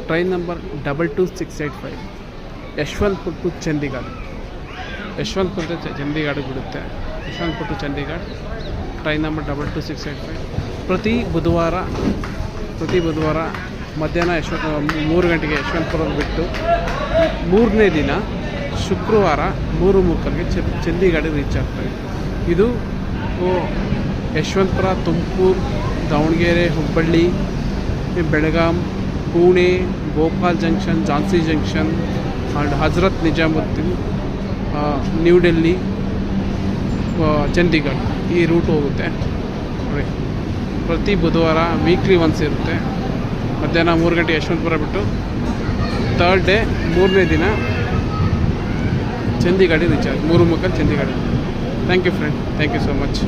Train number 22685 Yeshwantpur to Chandigarh. Yeshwantpur Chandigarh ಬಿಡುತ್ತೆ. Yeshwantpur to Chandigarh train number 22685 ಪ್ರತಿ ಬುಧವಾರ ಮಧ್ಯಾಹ್ನ 3 ಗಂಟೆಗೆ ಯಶವಂತಪುರ ಬಿಟ್ಟು 3ನೇ ದಿನ ಶುಕ್ರವಾರ 3:30ಗೆ ಚಂಡೀಗಢ ರೀಚ್ ಆಗ್ತದೆ. ಇದು Yeshwantpur, Tumakuru, Davanagere, Hubballi, Belgaum, Pune, Bhopal junction, Jhansi junction and Hazrat Nizamuddin, New Delhi, Chandigarh ಈ ರೂಟ್ ಹೋಗುತ್ತೆ. ಪ್ರತಿ ಬುಧವಾರ ವೀಕ್ಲಿ ಒನ್ಸ್ ಇರುತ್ತೆ. ಮಧ್ಯಾಹ್ನ 3 ಗಂಟೆ ಯಶವಂತಪುರ ಬಿಟ್ಟು 3rd ಡೇ 3ನೇ ದಿನ ಚಂಡೀಗಢ ರೀಚ್ ಆಗುತ್ತೆ. 3:30 Chandigarh. Thank you friend, thank you so much.